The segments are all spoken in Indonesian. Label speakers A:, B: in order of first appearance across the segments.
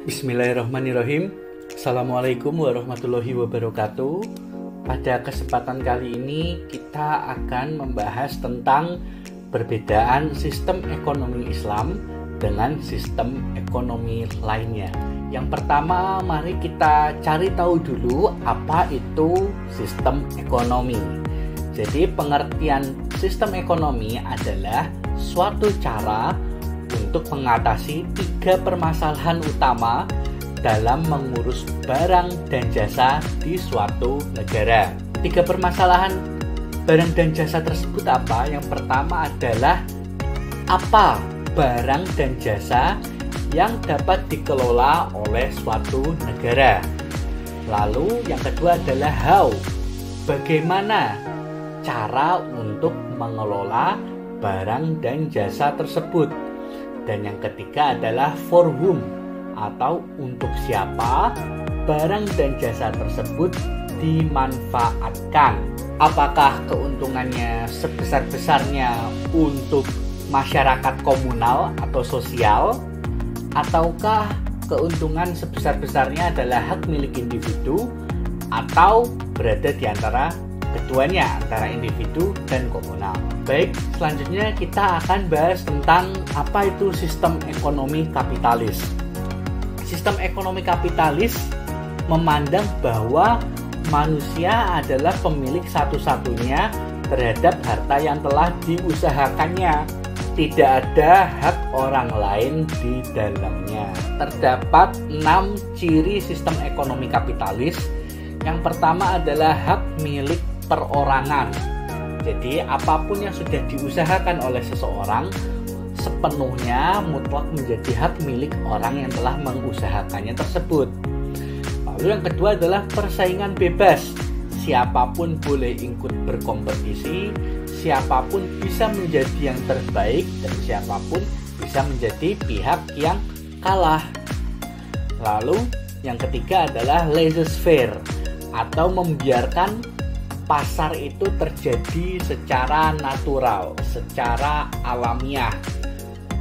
A: Bismillahirrahmanirrahim. Assalamualaikum warahmatullahi wabarakatuh. Pada kesempatan kali ini kita akan membahas tentang perbedaan sistem ekonomi Islam dengan sistem ekonomi lainnya. Yang pertama, mari kita cari tahu dulu apa itu sistem ekonomi. Jadi pengertian sistem ekonomi adalah suatu cara untuk mengatasi tiga permasalahan utama dalam mengurus barang dan jasa di suatu negara. Tiga permasalahan barang dan jasa tersebut apa? Yang pertama adalah apa barang dan jasa yang dapat dikelola oleh suatu negara. Lalu yang kedua adalah how, bagaimana cara untuk mengelola barang dan jasa tersebut. Dan yang ketiga adalah for whom, atau untuk siapa barang dan jasa tersebut dimanfaatkan. Apakah keuntungannya sebesar-besarnya untuk masyarakat komunal atau sosial, ataukah keuntungan sebesar-besarnya adalah hak milik individu, atau berada di antara keduanya, antara individu dan komunal. Baik, selanjutnya kita akan bahas tentang apa itu sistem ekonomi kapitalis. Sistem ekonomi kapitalis memandang bahwa manusia adalah pemilik satu-satunya terhadap harta yang telah diusahakannya. Tidak ada hak orang lain di dalamnya. Terdapat 6 ciri sistem ekonomi kapitalis. Yang pertama adalah hak milik perorangan. Jadi apapun yang sudah diusahakan oleh seseorang sepenuhnya mutlak menjadi hak milik orang yang telah mengusahakannya tersebut. Lalu yang kedua adalah persaingan bebas. Siapapun boleh ikut berkompetisi, siapapun bisa menjadi yang terbaik, dan siapapun bisa menjadi pihak yang kalah. Lalu yang ketiga adalah laissez-faire, atau membiarkan pasar itu terjadi secara natural, secara alamiah.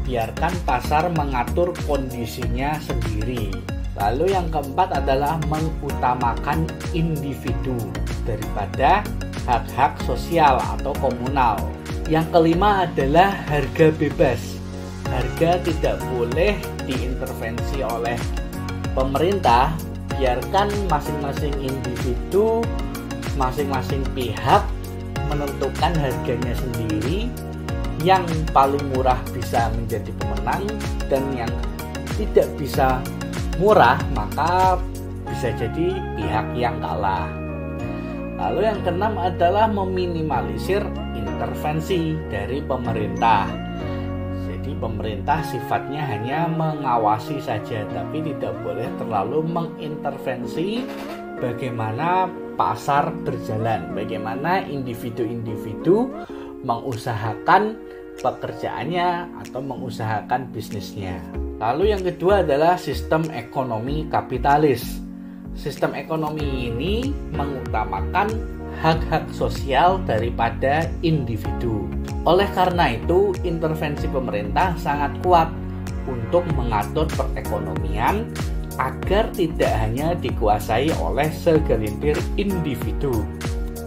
A: Biarkan pasar mengatur kondisinya sendiri. Lalu yang keempat adalah mengutamakan individu daripada hak-hak sosial atau komunal. Yang kelima adalah harga bebas. Harga tidak boleh diintervensi oleh pemerintah. Biarkan masing-masing individu, masing-masing pihak menentukan harganya sendiri. Yang paling murah bisa menjadi pemenang, dan yang tidak bisa murah maka bisa jadi pihak yang kalah. Lalu yang keenam adalah meminimalisir intervensi dari pemerintah. Jadi pemerintah sifatnya hanya mengawasi saja, tapi tidak boleh terlalu mengintervensi bagaimana pasar berjalan, bagaimana individu-individu mengusahakan pekerjaannya atau mengusahakan bisnisnya. Lalu yang kedua adalah sistem ekonomi kapitalis. Sistem ekonomi ini mengutamakan hak-hak sosial daripada individu. Oleh karena itu, intervensi pemerintah sangat kuat untuk mengatur perekonomian agar tidak hanya dikuasai oleh segelintir individu.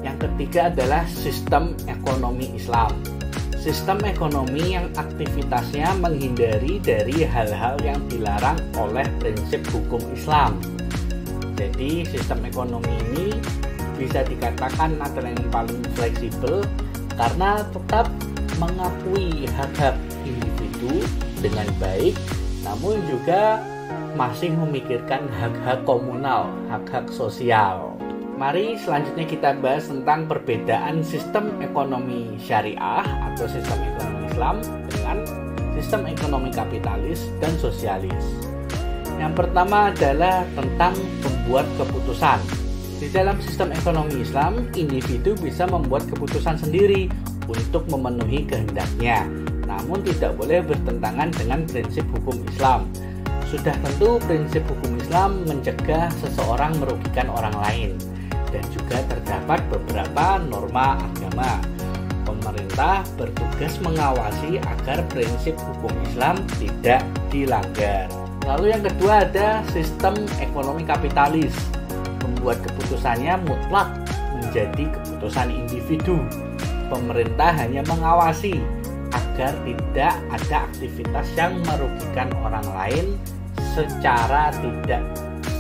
A: Yang ketiga adalah sistem ekonomi Islam. Sistem ekonomi yang aktivitasnya menghindari dari hal-hal yang dilarang oleh prinsip hukum Islam. Jadi sistem ekonomi ini bisa dikatakan adalah yang paling fleksibel karena tetap mengakui hak-hak individu dengan baik, namun juga masih memikirkan hak-hak komunal, hak-hak sosial. Mari selanjutnya kita bahas tentang perbedaan sistem ekonomi syariah atau sistem ekonomi Islam dengan sistem ekonomi kapitalis dan sosialis. Yang pertama adalah tentang membuat keputusan. Di dalam sistem ekonomi Islam, individu bisa membuat keputusan sendiri untuk memenuhi kehendaknya, namun tidak boleh bertentangan dengan prinsip hukum Islam. Sudah tentu prinsip hukum Islam mencegah seseorang merugikan orang lain. Dan juga terdapat beberapa norma agama. Pemerintah bertugas mengawasi agar prinsip hukum Islam tidak dilanggar. Lalu yang kedua ada sistem ekonomi kapitalis. Membuat keputusannya mutlak menjadi keputusan individu. Pemerintah hanya mengawasi agar tidak ada aktivitas yang merugikan orang lain secara tidak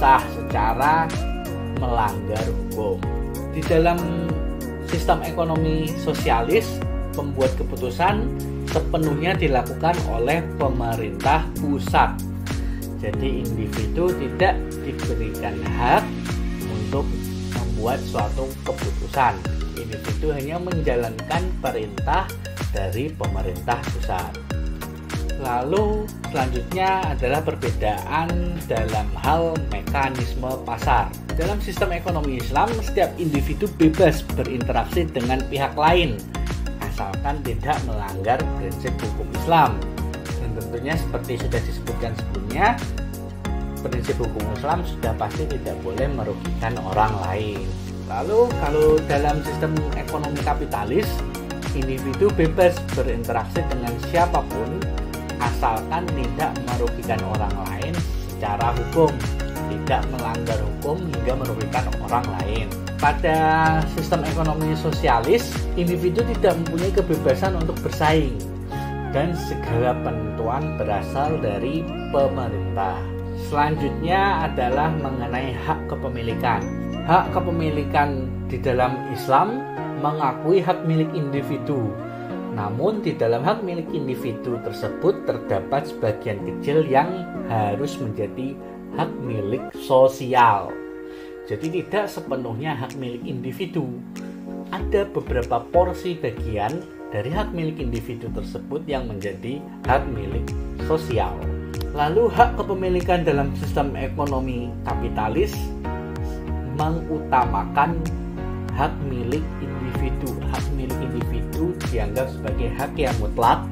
A: sah, secara melanggar hukum. Di dalam sistem ekonomi sosialis, pembuat keputusan sepenuhnya dilakukan oleh pemerintah pusat. Jadi individu tidak diberikan hak untuk membuat suatu keputusan. Individu hanya menjalankan perintah dari pemerintah pusat. Lalu selanjutnya adalah perbedaan dalam hal mekanisme pasar. Dalam sistem ekonomi Islam, setiap individu bebas berinteraksi dengan pihak lain asalkan tidak melanggar prinsip hukum Islam. Dan tentunya seperti sudah disebutkan sebelumnya, prinsip hukum Islam sudah pasti tidak boleh merugikan orang lain. Lalu kalau dalam sistem ekonomi kapitalis, individu bebas berinteraksi dengan siapapun asalkan tidak merugikan orang lain secara hukum, tidak melanggar hukum hingga merugikan orang lain. Pada sistem ekonomi sosialis, individu tidak mempunyai kebebasan untuk bersaing dan segala penentuan berasal dari pemerintah. Selanjutnya adalah mengenai hak kepemilikan. Hak kepemilikan di dalam Islam mengakui hak milik individu. Namun di dalam hak milik individu tersebut terdapat sebagian kecil yang harus menjadi hak milik sosial. Jadi tidak sepenuhnya hak milik individu. Ada beberapa porsi bagian dari hak milik individu tersebut yang menjadi hak milik sosial. Lalu hak kepemilikan dalam sistem ekonomi kapitalis mengutamakan hak milik individu. Hak milik individu dianggap sebagai hak yang mutlak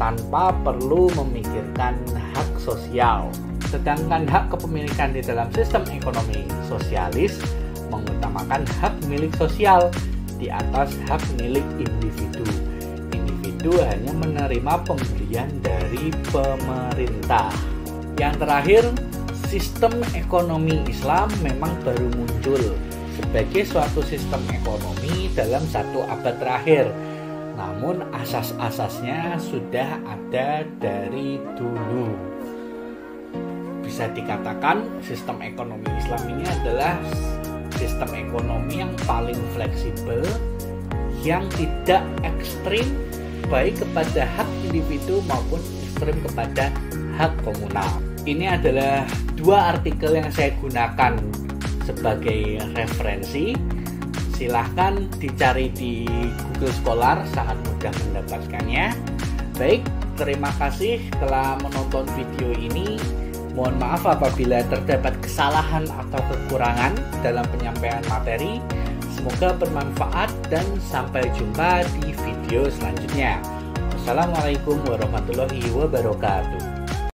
A: tanpa perlu memikirkan hak sosial. Sedangkan hak kepemilikan di dalam sistem ekonomi sosialis mengutamakan hak milik sosial di atas hak milik individu. Individu hanya menerima pemberian dari pemerintah. Yang terakhir, sistem ekonomi Islam memang baru muncul sebagai suatu sistem ekonomi dalam 1 abad terakhir. Namun asas-asasnya sudah ada dari dulu. Bisa dikatakan sistem ekonomi Islam ini adalah sistem ekonomi yang paling fleksibel, yang tidak ekstrim baik kepada hak individu maupun ekstrim kepada hak komunal. Ini adalah 2 artikel yang saya gunakan sebagai referensi. Silahkan dicari di Google Scholar, sangat mudah mendapatkannya. Baik, terima kasih telah menonton video ini. Mohon maaf apabila terdapat kesalahan atau kekurangan dalam penyampaian materi. Semoga bermanfaat dan sampai jumpa di video selanjutnya. Wassalamualaikum warahmatullahi wabarakatuh.